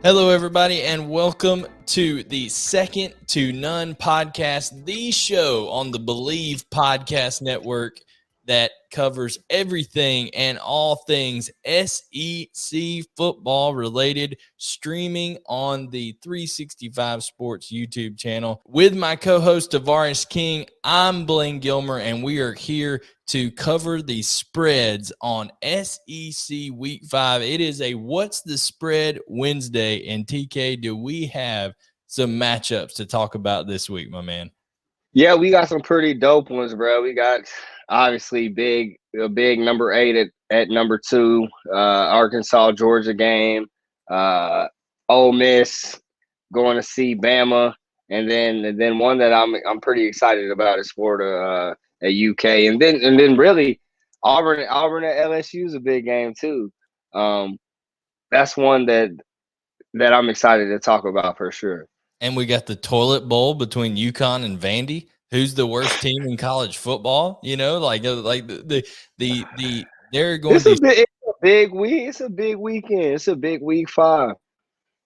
Hello, everybody, and welcome to the Second to None podcast, the show on the Bleav Podcast Network that covers everything and all things SEC football related, streaming on the 365 Sports YouTube channel. With my co-host Tavarres King, I'm Blayne Gilmer, and we are here to cover the spreads on SEC Week 5. It is a What's the Spread Wednesday, and TK, do we have some matchups to talk about this week, my man? Yeah, we got some pretty dope ones, bro. We got obviously a big number 8 at number 2, Arkansas Georgia game. Ole Miss going to see Bama, and then one that I'm pretty excited about is Florida at UK, and then really Auburn at LSU is a big game too. That's one that I'm excited to talk about for sure. And we got the toilet bowl between UConn and Vandy. Who's the worst team in college football? You know, like they're going. It's a big week. It's a big weekend. It's a big week 5.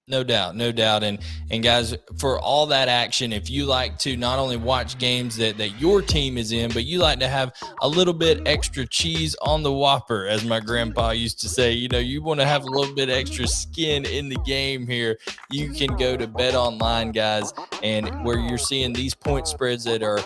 No doubt. And guys, for all that action, if you like to not only watch games that your team is in, but you like to have a little bit extra cheese on the Whopper, as my grandpa used to say, you know, you want to have a little bit extra skin in the game here, you can go to Bet Online, guys, and where you're seeing these point spreads that are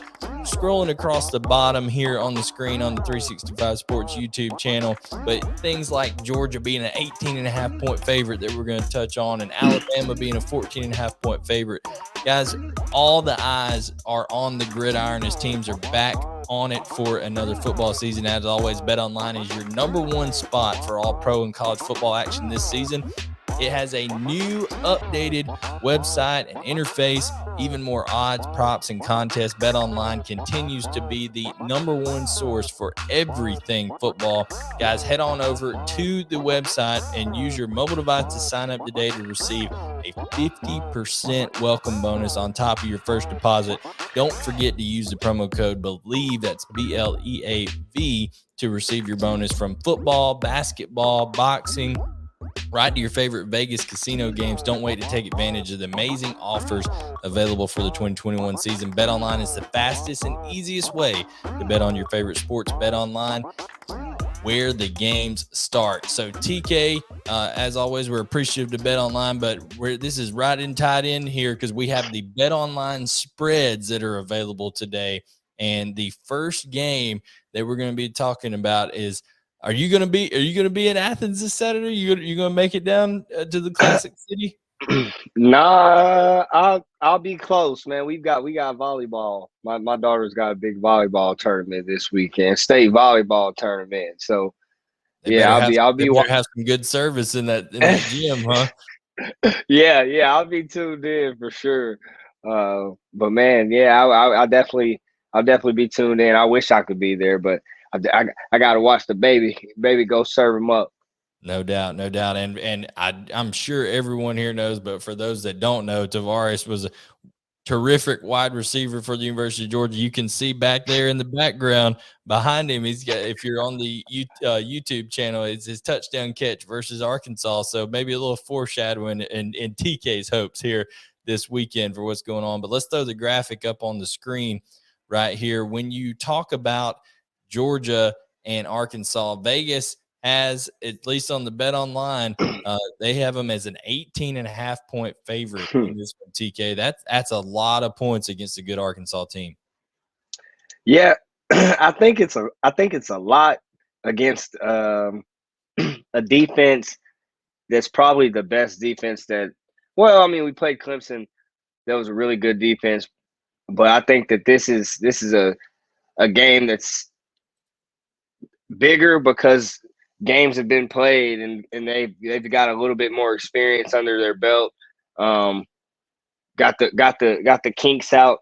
scrolling across the bottom here on the screen on the 365 Sports YouTube channel, but things like Georgia being an 18.5 point favorite that we're going to touch on, and Alabama being a 14.5 point favorite. Guys, all the eyes are on the gridiron as teams are back on it for another football season. As always, Bet Online is your number one spot for all pro and college football action this season. It has a new updated website and interface, even more odds, props, and contests. Bet Online continues to be the number one source for everything football. Guys, head on over to the website and use your mobile device to sign up today to receive a 50% welcome bonus on top of your first deposit. Don't forget to use the promo code Bleav, that's BLEAV, to receive your bonus from football, basketball, boxing, right to your favorite Vegas casino games. Don't wait to take advantage of the amazing offers available for the 2021 season. Bet Online is the fastest and easiest way to bet on your favorite sports. Bet Online, where the games start. So TK, as always, we're appreciative to Bet Online, but this is right in tied in here because we have the Bet Online spreads that are available today. And the first game that we're going to be talking about is, Are you gonna be in Athens this Saturday? You gonna make it down to the Classic City? Nah, I'll be close, man. We got volleyball. My daughter's got a big volleyball tournament this weekend, state volleyball tournament. So I'll be have some good service in that gym, huh? Yeah, I'll be tuned in for sure. But man, I'll definitely be tuned in. I wish I could be there, but I got to watch the baby go serve him up. No doubt. And I'm sure everyone here knows, but for those that don't know, Tavarres was a terrific wide receiver for the University of Georgia. You can see back there in the background behind him, he's got, if you're on the YouTube channel, it's his touchdown catch versus Arkansas. So maybe a little foreshadowing in TK's hopes here this weekend for what's going on. But let's throw the graphic up on the screen right here. When you talk about Georgia and Arkansas, Vegas has, at least on the Bet Online, they have them as an 18.5 point favorite in this one, TK. That's a lot of points against a good Arkansas team. Yeah, I think it's a lot against a defense that's probably the best defense that. Well, I mean, we played Clemson. That was a really good defense, but I think that this is a game that's bigger because games have been played and they've got a little bit more experience under their belt. Got the kinks out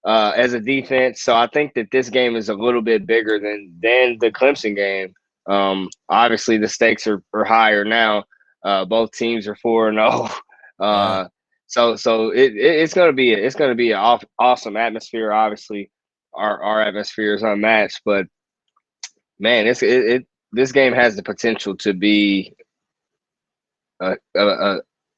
as a defense. So I think that this game is a little bit bigger than the Clemson game. Obviously the stakes are higher now. Both teams are 4-0. So it's gonna be an awesome atmosphere. Obviously, our atmosphere is unmatched, but man, this game has the potential to be a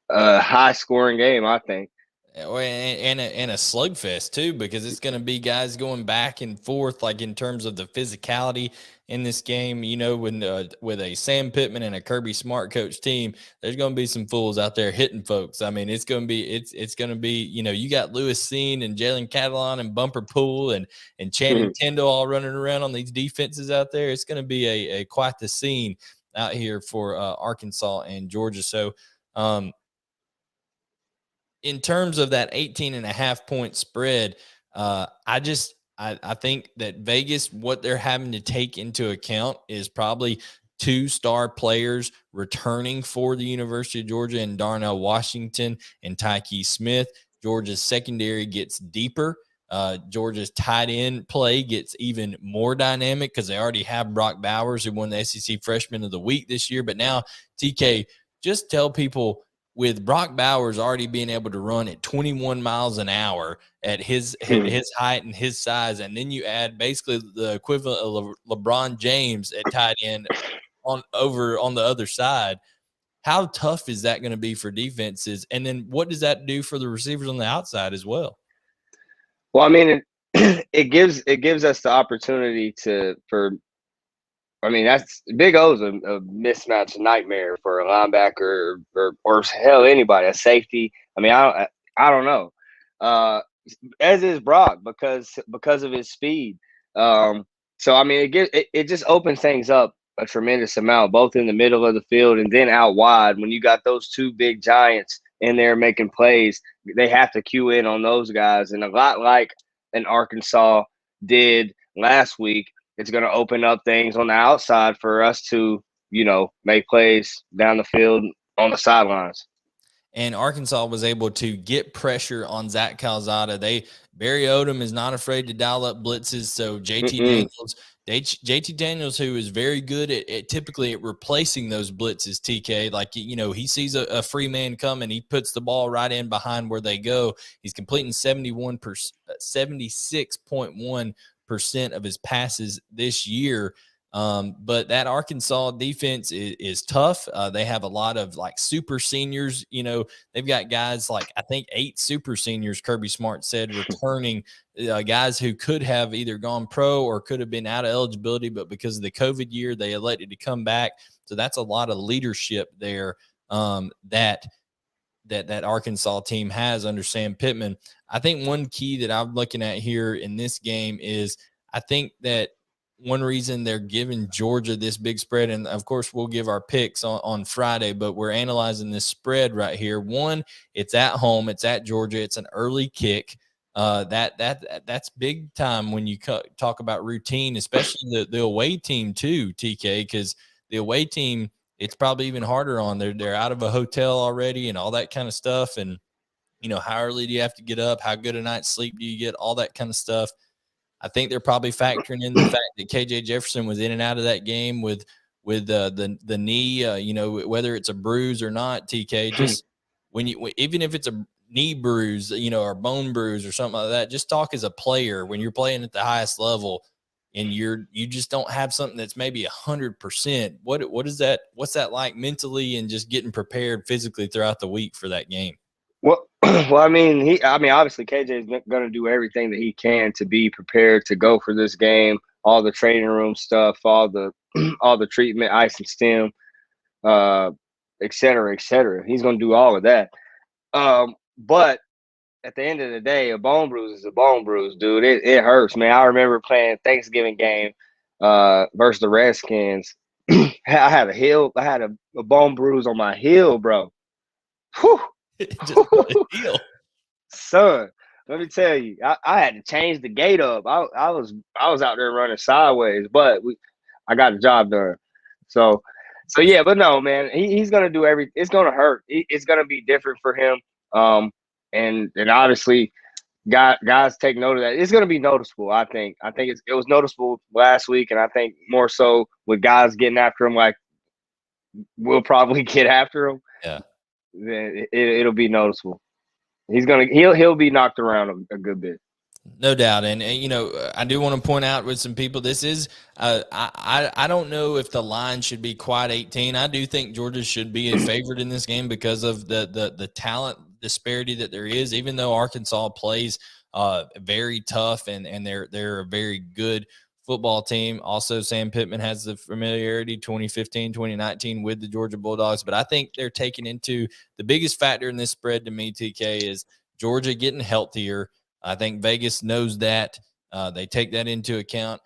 a high-scoring game, I think. And a slugfest too, because it's going to be guys going back and forth, like in terms of the physicality in this game. You know, when with a Sam Pittman and a Kirby Smart coach team, there's going to be some fools out there hitting folks. I mean, it's going to be it's going to be, you know, you got Lewis Seen and Jalen Catalon and Bumper Pool and Channing Tindall all running around on these defenses out there. It's going to be a quite the scene out here for Arkansas and Georgia. So. In terms of that 18.5-point spread, I think that Vegas, what they're having to take into account is probably 2 star players returning for the University of Georgia and Darnell Washington and Tyke Smith. Georgia's secondary gets deeper. Georgia's tight end play gets even more dynamic because they already have Brock Bowers, who won the SEC Freshman of the Week this year. But now, TK, just tell people, with Brock Bowers already being able to run at 21 miles an hour at his height and his size, and then you add basically the equivalent of LeBron James at tight end on the other side, how tough is that going to be for defenses? And then what does that do for the receivers on the outside as well? Well, I mean, it gives us the opportunity that's Big O's a mismatch nightmare for a linebacker or hell, anybody, a safety. I mean, I don't know. As is Brock because of his speed. So I mean, it just opens things up a tremendous amount, both in the middle of the field and then out wide. When you got those 2 big giants in there making plays, they have to cue in on those guys, and a lot like an Arkansas did last week. It's going to open up things on the outside for us to, you know, make plays down the field on the sidelines. And Arkansas was able to get pressure on Zach Calzada. Barry Odom is not afraid to dial up blitzes. So JT Daniels, who is very good at typically at replacing those blitzes, TK, like, you know, he sees a free man coming, he puts the ball right in behind where they go. He's completing 76.1% of his passes this year. But that Arkansas defense is tough. They have a lot of like super seniors. You know, they've got guys like, I think 8 super seniors, Kirby Smart said, returning, guys who could have either gone pro or could have been out of eligibility, but because of the COVID year, they elected to come back. So that's a lot of leadership there that Arkansas team has under Sam Pittman. I think one key that I'm looking at here in this game is, I think that one reason they're giving Georgia this big spread, and of course we'll give our picks on Friday, but we're analyzing this spread right here. One, it's at home, it's at Georgia, it's an early kick. That's big time when you talk about routine, especially the away team too, TK, because the away team, it's probably even harder on. They're out of a hotel already and all that kind of stuff. And, you know, how early do you have to get up? How good a night's sleep do you get? All that kind of stuff. I think they're probably factoring in the fact that KJ Jefferson was in and out of that game with the knee, you know, whether it's a bruise or not, TK, just even if it's a knee bruise, you know, or bone bruise or something like that, just talk as a player when you're playing at the highest level and you just don't have something that's maybe 100%. What's that like mentally and just getting prepared physically throughout the week for that game? Well, I mean, obviously KJ is going to do everything that he can to be prepared to go for this game. All the training room stuff, all the treatment, ice and stim, et cetera, et cetera. He's going to do all of that. But at the end of the day, a bone bruise is a bone bruise, dude. It hurts, man. I remember playing Thanksgiving game versus the Redskins. I had a bone bruise on my heel, bro. Whew. Son, let me tell you, I had to change the gate up. I was out there running sideways, but I got the job done. So yeah, but no, man, he's gonna do everything. It's gonna hurt. It's gonna be different for him. And obviously, guys take note of that. It's gonna be noticeable. I think it was noticeable last week, and I think more so with guys getting after him, like we'll probably get after him. Yeah. Then it'll be noticeable. He'll be knocked around a good bit. No doubt. And I do want to point out with some people, this is, I don't know if the line should be quite 18. I do think Georgia should be a favorite in this game because of the talent disparity that there is, even though Arkansas plays very tough and they're a very good football team. Also, Sam Pittman has the familiarity 2015, 2019 with the Georgia Bulldogs. But I think they're taking into the biggest factor in this spread to me, TK, is Georgia getting healthier. I think Vegas knows that. They take that into account.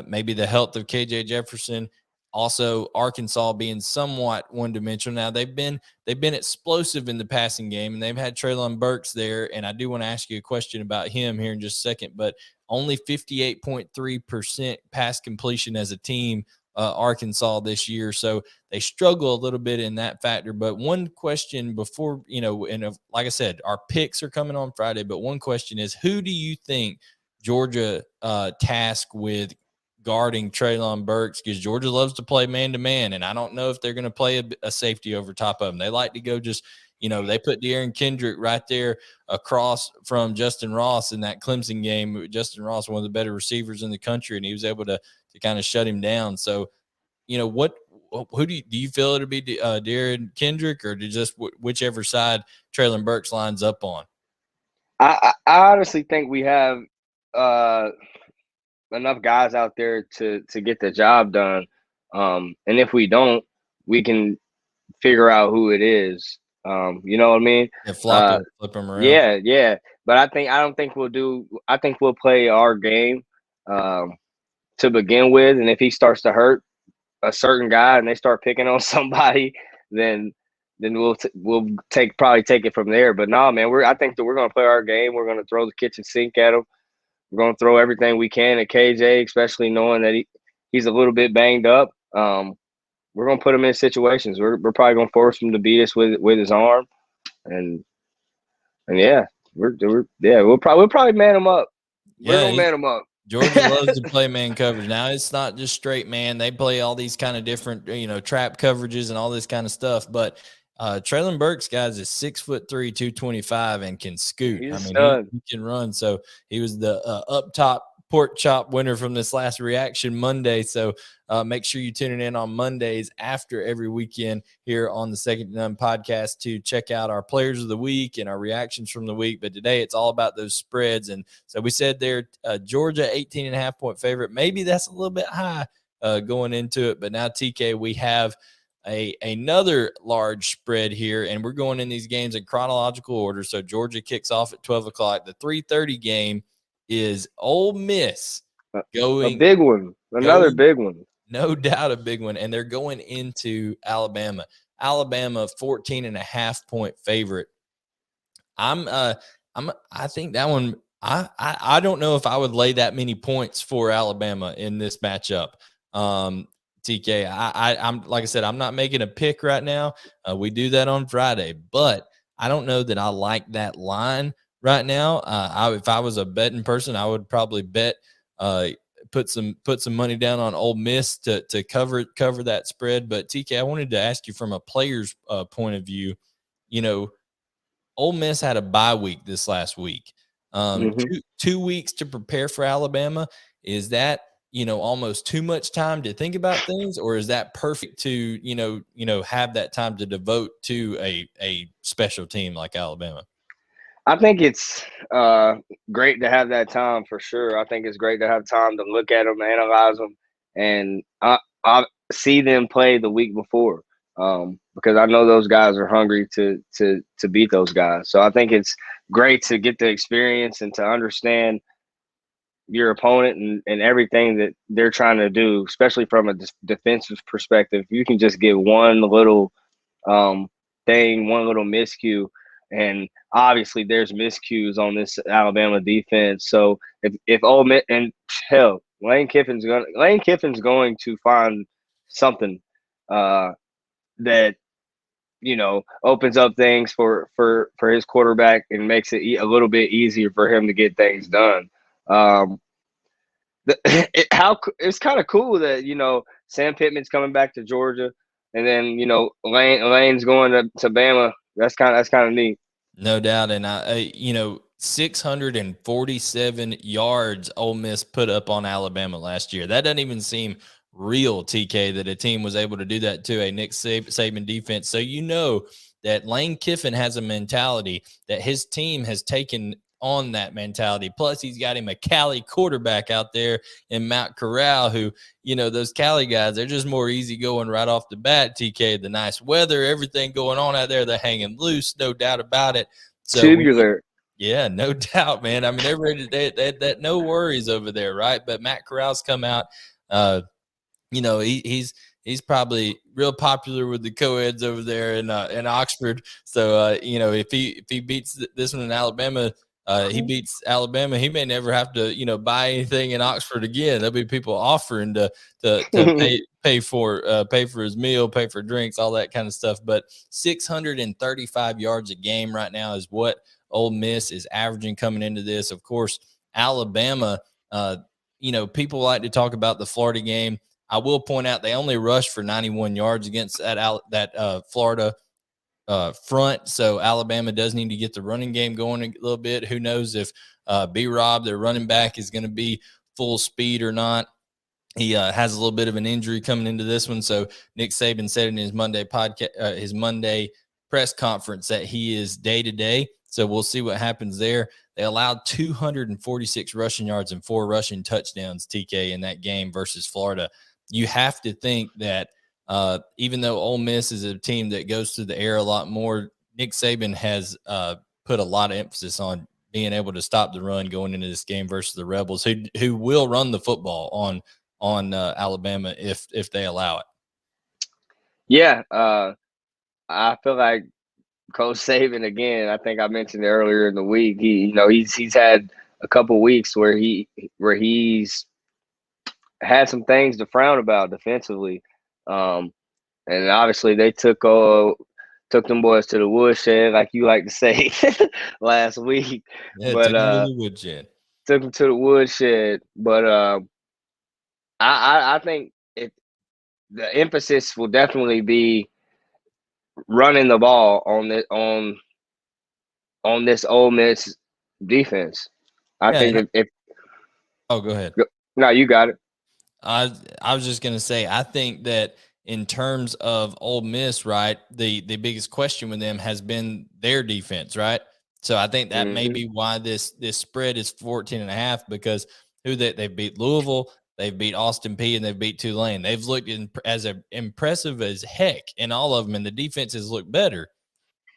Maybe the health of KJ Jefferson. Also, Arkansas being somewhat one-dimensional. Now they've been explosive in the passing game, and they've had Treylon Burks there. And I do want to ask you a question about him here in just a second. But only 58.3% pass completion as a team, Arkansas this year. So they struggle a little bit in that factor. But one question before, and like I said, our picks are coming on Friday. But one question is, who do you think Georgia task with guarding Treylon Burks? Because Georgia loves to play man-to-man, and I don't know if they're going to play a safety over top of them. They like to go just – they put De'Aaron Kendrick right there across from Justin Ross in that Clemson game. Justin Ross, one of the better receivers in the country, and he was able to kind of shut him down. So, who do you feel it'll be, De'Aaron Kendrick, or just whichever side Treylon Burks lines up on? I honestly think we have enough guys out there to get the job done. And if we don't, we can figure out who it is. You know what I mean? Yeah, flip them around. Yeah. But I think we'll play our game to begin with. And if he starts to hurt a certain guy and they start picking on somebody, then we'll probably take it from there. But no, man, I think that we're going to play our game. We're going to throw the kitchen sink at them. We're going to throw everything we can at KJ, especially knowing that he's a little bit banged up. We're going to put him in situations. We're probably going to force him to beat us with his arm, and yeah, we'll probably man him up. Yeah, we're going to man him up. Georgia loves to play man coverage. Now, it's not just straight man. They play all these kind of different, trap coverages and all this kind of stuff. But Treylon Burks, guys, is 6'3", 225, and can scoot. He can run. So he was the up top pork chop winner from this last Reaction Monday. So make sure you tune in on Mondays after every weekend here on the Second to None podcast to check out our players of the week and our reactions from the week. But today it's all about those spreads. And so we said there, Georgia 18.5 point favorite. Maybe that's a little bit high going into it. But now, TK, we have another large spread here, and we're going in these games in chronological order. So Georgia kicks off at 12 o'clock. The 3:30 game is Ole Miss going – a big one. Another big one. No doubt a big one. And they're going into Alabama. Alabama 14.5 point favorite. I think that one I don't know if I would lay that many points for Alabama in this matchup. TK, I'm like I said, I'm not making a pick right now. We do that on Friday, but I don't know that I like that line right now. If I was a betting person, I would probably bet put some money down on Ole Miss to cover that spread. But TK, I wanted to ask you from a player's point of view. Ole Miss had a bye week this last week. 2 weeks to prepare for Alabama. Is that almost too much time to think about things, or is that perfect to have that time to devote to a special team like Alabama? I think it's great to have that time for sure. I think it's great to have time to look at them, analyze them, and I see them play the week before because I know those guys are hungry to beat those guys. So I think it's great to get the experience and to understand your opponent and everything that they're trying to do, especially from a defensive perspective. You can just get one little thing, one little miscue, and obviously there's miscues on this Alabama defense. So if Ole Miss, and hell, Lane Kiffin's going to find something that opens up things for his quarterback and makes it a little bit easier for him to get things done. It's kind of cool that Sam Pittman's coming back to Georgia, and then Lane's going to Bama. That's kind of neat. No doubt, and 647 yards Ole Miss put up on Alabama last year. That doesn't even seem real, TK, that a team was able to do that to a Nick Saban defense. So you know that Lane Kiffin has a mentality that his team has taken on that mentality. Plus, he's got him a Cali quarterback out there in Mount Corral who, you know, those Cali guys, they're just more easy going right off the bat, TK. The nice weather, everything going on out there, they're hanging loose, no doubt about it. So Tubular. Yeah, no doubt, man. I mean, they're ready. That no worries over there, right? But Matt Corral's come out. You know, he's probably real popular with the co-eds over there in Oxford. So you know, if he beats this one in Alabama, he beats Alabama, he may never have to, you know, buy anything in Oxford again. There'll be people offering to pay for his meal, pay for drinks, all that kind of stuff. But 635 yards a game right now is what Ole Miss is averaging coming into this. Of course, Alabama, you know, people like to talk about the Florida game. I will point out they only rushed for 91 yards against that Florida front. So Alabama does need to get the running game going a little bit. Who knows if B-Rob, their running back, is going to be full speed or not. He has a little bit of an injury coming into this one. So Nick Saban said in his Monday podcast, his Monday press conference, that he is day-to-day. So we'll see what happens there. They allowed 246 rushing yards and 4 rushing touchdowns, TK, in that game versus Florida. You have to think that even though Ole Miss is a team that goes through the air a lot more, Nick Saban has put a lot of emphasis on being able to stop the run going into this game versus the Rebels, who will run the football on Alabama if they allow it. Yeah, I feel like Coach Saban, again, I think I mentioned it earlier in the week. He's had a couple weeks where he's had some things to frown about defensively, and obviously they took them boys to the woodshed, like you like to say, last week. Yeah, but took them to the woodshed. Took them to the woodshed. But I think the emphasis will definitely be running the ball on this Ole Miss defense. I think if oh, go ahead. No, you got it. I was just gonna say, I think that in terms of Ole Miss, right, the biggest question with them has been their defense, right? So I think that may be why this spread is 14.5, because they beat Louisville, they've beat Austin Peay, and they've beat Tulane. They've looked as impressive as heck in all of them, and the defenses look better.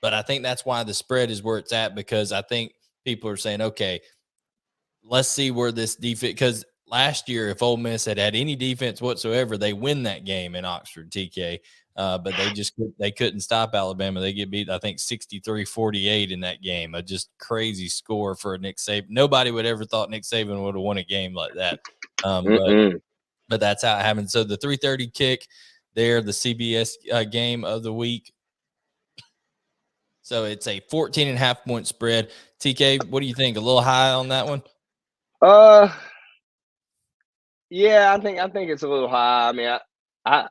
But I think that's why the spread is where it's at, because I think people are saying, okay, let's see where this defense, because last year, if Ole Miss had any defense whatsoever, they win that game in Oxford, TK. But they couldn't stop Alabama. They get beat, I think, 63-48 in that game. A just crazy score for Nick Saban. Nobody would ever thought Nick Saban would have won a game like that. But that's how it happened. So the 3:30 kick there, the CBS game of the week. So it's a 14.5 point spread. TK, what do you think? A little high on that one? Yeah, I think it's a little high. I mean, I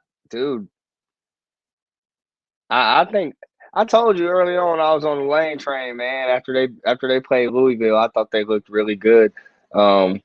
think I told you early on I was on the Lane train, man. After they played Louisville, I thought they looked really good. We'll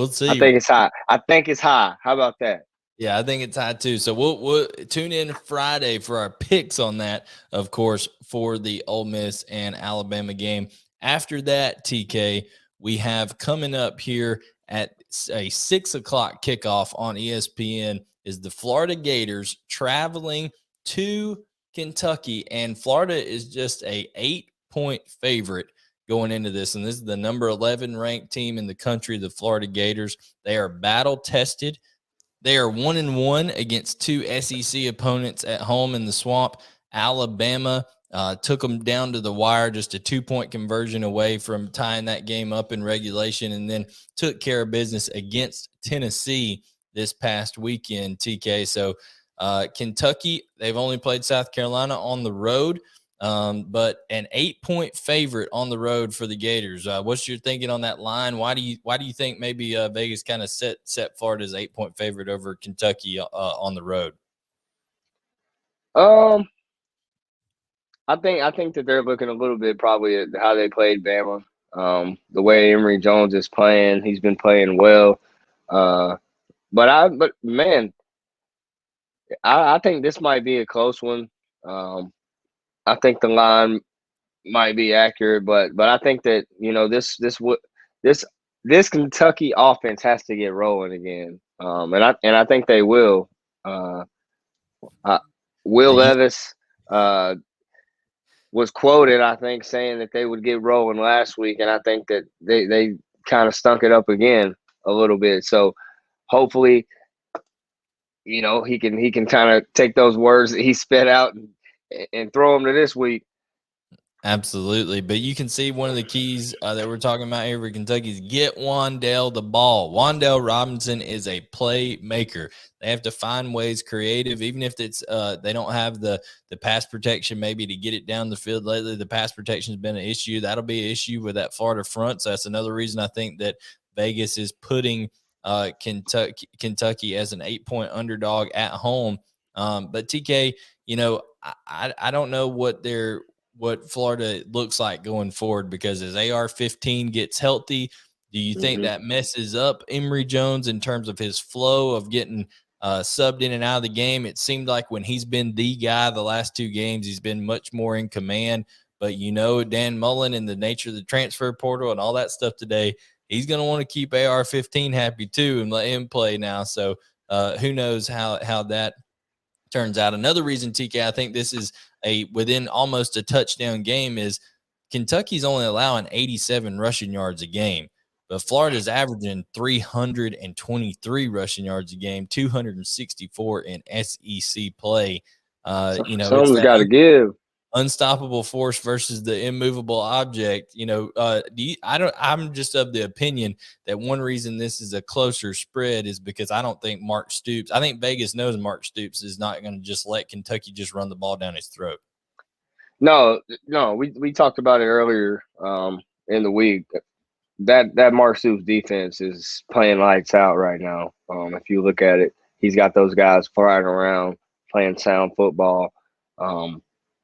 see. I think it's high. How about that? Yeah, I think it's high too. So we'll tune in Friday for our picks on that, of course, for the Ole Miss and Alabama game. After that, TK, we have coming up here at a 6 o'clock kickoff on ESPN is the Florida Gators traveling to Kentucky, and Florida is just a 8-point favorite going into this. And this is the number 11 ranked team in the country, the Florida Gators. They are battle tested. They are 1-1 against 2 SEC opponents at home in the Swamp. Alabama took them down to the wire, just a 2-point conversion away from tying that game up in regulation, and then took care of business against Tennessee this past weekend, TK. So Kentucky, they've only played South Carolina on the road, but an 8-point favorite on the road for the Gators. What's your thinking on that line? Why do you think maybe Vegas kind of set Florida as 8-point favorite over Kentucky on the road? I think that they're looking a little bit probably at how they played Bama. The way Emory Jones is playing, he's been playing well. But man, I think this might be a close one. Um, I think the line might be accurate, but I think that this this Kentucky offense has to get rolling again. And I think they will. Uh, I, Will Levis was quoted, I think, saying that they would get rolling last week, and I think that they kind of stunk it up again a little bit. So hopefully, he can kind of take those words that he spit out and throw them to this week. Absolutely. But you can see one of the keys that we're talking about here for Kentucky is get Wandale the ball. Wandale Robinson is a playmaker. They have to find ways creative, even if it's they don't have the pass protection maybe to get it down the field. Lately, the pass protection has been an issue. That'll be an issue with that Florida front. So that's another reason I think that Vegas is putting Kentucky as an 8-point underdog at home. But TK, I don't know what Florida looks like going forward, because as AR-15 gets healthy, do you think that messes up Emory Jones in terms of his flow of getting subbed in and out of the game? It seemed like when he's been the guy the last two games, he's been much more in command. But Dan Mullen and the nature of the transfer portal and all that stuff today, he's going to want to keep AR-15 happy too and let him play now. So who knows how that turns out. Another reason, TK, I think this is within almost a touchdown game is Kentucky's only allowing 87 rushing yards a game, but Florida's averaging 323 rushing yards a game, 264 in SEC play. It's Someone's got to give. Unstoppable force versus the immovable object. I'm just of the opinion that one reason this is a closer spread is because I don't think Mark Stoops, I think Vegas knows Mark Stoops is not going to just let Kentucky just run the ball down his throat. No, we talked about it earlier in the week. That Mark Stoops defense is playing lights out right now. If you look at it, he's got those guys flying around, playing sound football.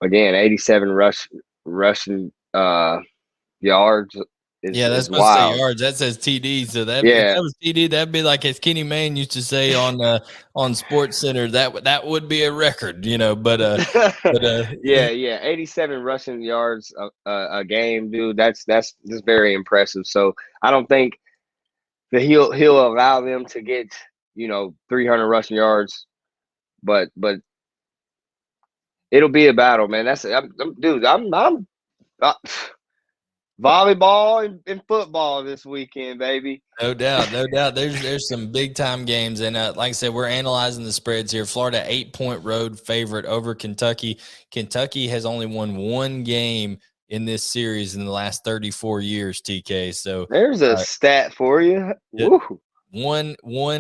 Again, 87 rushing yards That's is supposed wild. to say yards. That says TD. So if Yeah. that was TD, that'd be like as Kenny Mayne used to say on Sports Center. That would be a record, Yeah, 87 rushing yards a game, dude. That's very impressive. So I don't think that he'll allow them to get 300 rushing yards, but it'll be a battle, man. I'm volleyball and football this weekend, baby. No doubt. There's some big time games, and like I said, we're analyzing the spreads here. Florida 8-point road favorite over Kentucky. Kentucky has only won one game in this series in the last 34 years. TK. So there's a stat for you. Woo. One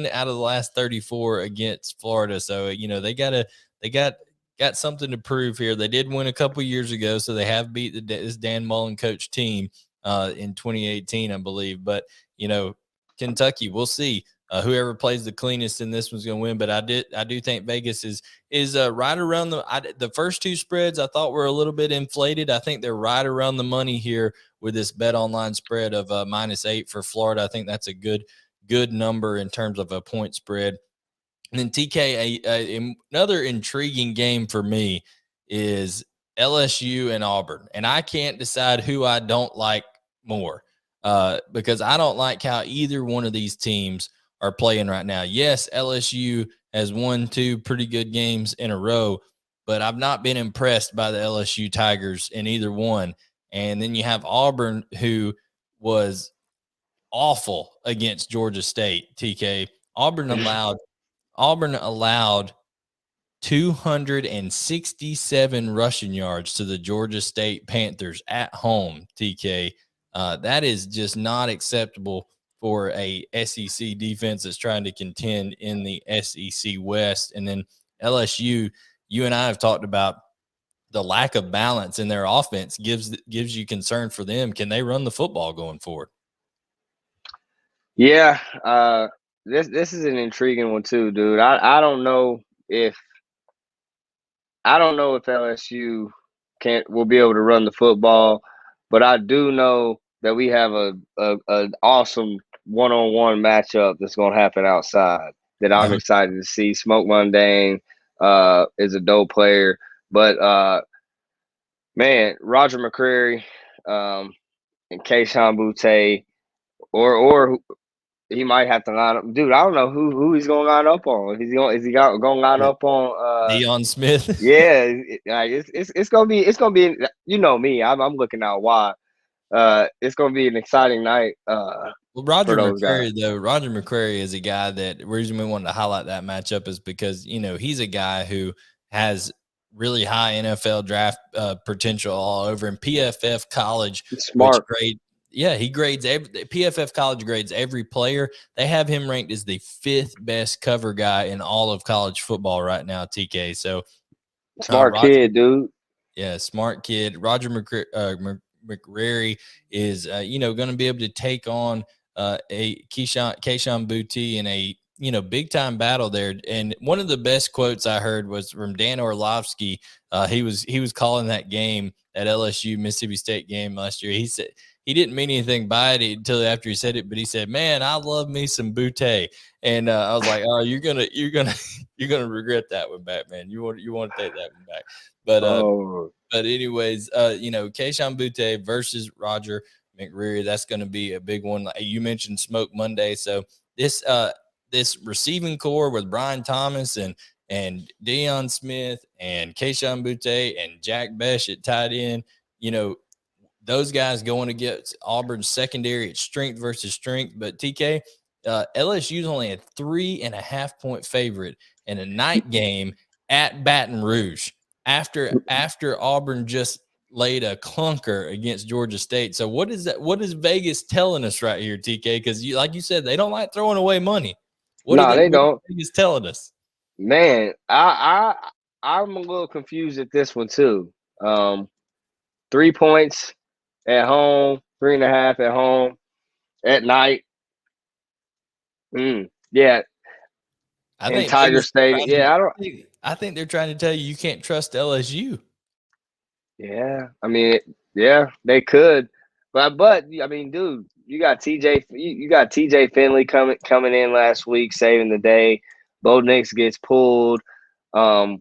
out of the last 34 against Florida. So they got something to prove here. They did win a couple years ago, so they have beat this Dan Mullen coach team in 2018, I believe. But Kentucky, we'll see. Whoever plays the cleanest in this one's going to win. But I do think Vegas is right around the first two spreads. I thought were a little bit inflated. I think they're right around the money here with this bet online spread of -8 for Florida. I think that's a good number in terms of a point spread. And then TK, another intriguing game for me is LSU and Auburn. And I can't decide who I don't like more because I don't like how either one of these teams are playing right now. Yes, LSU has won 2 pretty good games in a row, but I've not been impressed by the LSU Tigers in either one. And then you have Auburn, who was awful against Georgia State. TK, Auburn allowed 267 rushing yards to the Georgia State Panthers at home. TK, that is just not acceptable for a SEC defense that's trying to contend in the SEC West. And then LSU, you and I have talked about the lack of balance in their offense gives you concern for them. Can they run the football going forward? Yeah, this is an intriguing one too, dude. I don't know if LSU will be able to run the football. But I do know that we have an awesome one-on-one matchup that's going to happen outside that I'm excited to see. Smoke Mundane is a dope player, but man, Roger McCreary and Keishawn Butte, or he might have to line up. Dude, I don't know who he's going to line up on. Is he going to line up on Deion Smith? Yeah, it's gonna be. You know me, I'm looking out wide. It's gonna be an exciting night. Well, Roger for those guys. Roger McCreary is a guy that the reason we wanted to highlight that matchup is because he's a guy who has really high NFL draft potential all over in PFF college, Smart. which grade. Yeah, he grades PFF college grades every player. They have him ranked as the 5th best cover guy in all of college football right now, TK. So smart kid, dude. Yeah, smart kid. Roger McCreary is, going to be able to take on a Keishawn Butte in a, big time battle there. And one of the best quotes I heard was from Dan Orlovsky. He was calling that game, that LSU Mississippi State game last year. He said he didn't mean anything by it until after he said it, but he said, "Man, I love me some Butte." And I was like, "Oh, you're gonna regret that one back, man. You want to take that one back." But anyways, Keishawn Butte versus Roger McCreary, that's going to be a big one. You mentioned Smoke Monday, so this receiving core with Brian Thomas and Deion Smith and Keishawn Butte and Jack Besh at tight end, those guys going against Auburn's secondary at strength versus strength. But TK, LSU's only a 3.5-point favorite in a night game at Baton Rouge after Auburn just laid a clunker against Georgia State. So what is that? What is Vegas telling us right here, TK? Because like you said, they don't like throwing away money. What they don't. Vegas telling us? Man, I'm a little confused at this one too. 3 points at home, 3.5 at home at night. Yeah. I think Tiger Stadium. Yeah, I think they're trying to tell you can't trust LSU. Yeah, I mean, yeah, they could, but I mean, dude, you got TJ Finley coming in last week, saving the day. Bo Nix gets pulled. I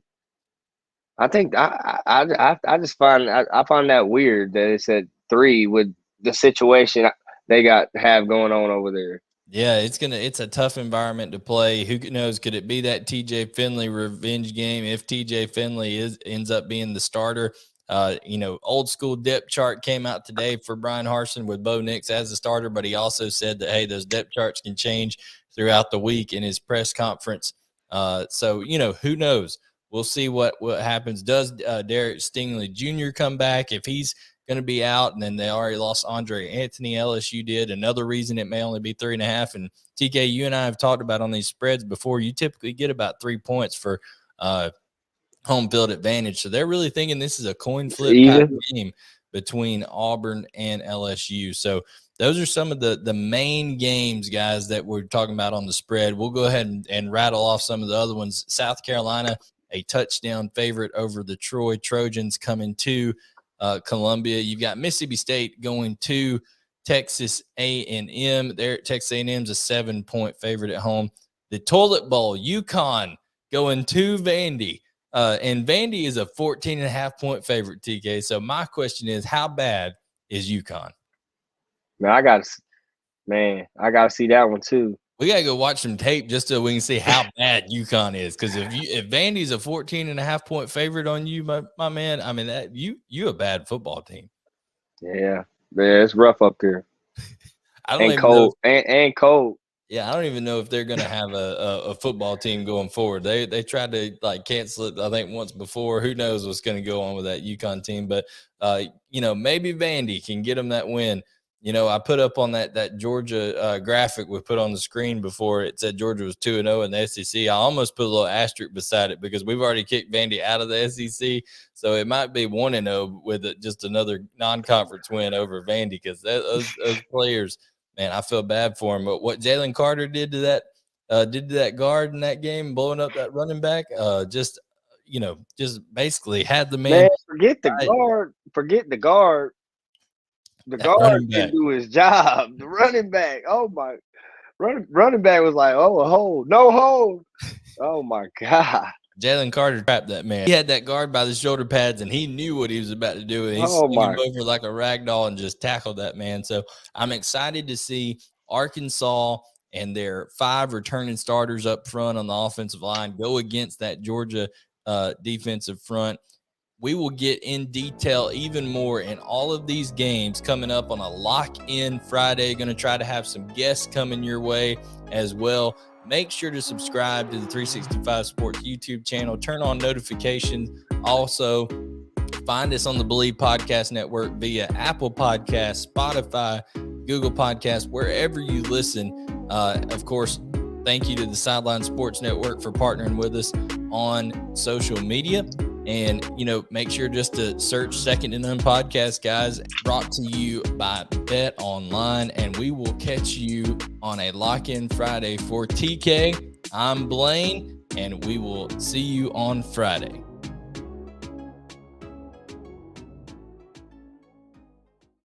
think I just find that weird that it's at 3 with the situation they have going on over there. Yeah, it's a tough environment to play. Who knows? Could it be that TJ Finley revenge game if TJ Finley ends up being the starter? Old school depth chart came out today for Brian Harsin with Bo Nix as the starter, but he also said that, hey, those depth charts can change throughout the week in his press conference. So who knows? We'll see what happens. Does Derek Stingley Jr. come back? If he's going to be out, and then they already lost Andre Anthony, LSU did. Another reason it may only be 3.5. And TK, you and I have talked about on these spreads before, you typically get about 3 points for home field advantage. So they're really thinking this is a coin flip type game between Auburn and LSU. So those are some of the main games, guys, that we're talking about on the spread. We'll go ahead and rattle off some of the other ones. South Carolina, a touchdown favorite over the Troy Trojans coming to Columbia. You've got Mississippi State going to Texas A&M. There, Texas A&M's a 7-point favorite at home. The Toilet Bowl, UConn going to Vandy. And Vandy is a 14.5-point favorite, TK. So my question is, how bad is UConn? Man, I gotta see that one too. We gotta go watch some tape just so we can see how bad UConn is. Because if Vandy's a 14.5-point favorite on you, my man, I mean that you a bad football team. Yeah, man, it's rough up there. I don't and cold and cold. Yeah, I don't even know if they're going to have a football team going forward. They tried to cancel it, I think, once before. Who knows what's going to go on with that UConn team? But maybe Vandy can get them that win. I put up on that Georgia graphic we put on the screen before. It said Georgia was 2-0 in the SEC. I almost put a little asterisk beside it because we've already kicked Vandy out of the SEC. So it might be 1-0 with just another non-conference win over Vandy because those players – man, I feel bad for him. But what Jalen Carter did to that guard in that game, blowing up that running back, just basically had the man forget the Right. guard. Forget the guard. The That guard running didn't back. do his job. The running back. Oh my. Running back was like, oh, a hold, no hold. Oh my God. Jalen Carter trapped that man. He had that guard by the shoulder pads, and he knew what he was about to do. And he Oh slung him my. over like a rag doll and just tackled that man. So I'm excited to see Arkansas and their 5 returning starters up front on the offensive line go against that Georgia defensive front. We will get in detail even more in all of these games coming up on a lock-in Friday. Going to try to have some guests coming your way as well. Make sure to subscribe to the 365 Sports YouTube channel. Turn on notifications. Also, find us on the Bleav Podcast Network via Apple Podcasts, Spotify, Google Podcasts, wherever you listen. Of course, thank you to the Sideline Sports Network for partnering with us on social media. And, make sure just to search Second and None Podcast, guys, brought to you by Bet Online. And we will catch you on a lock-in Friday for TK. I'm Blayne, and we will see you on Friday.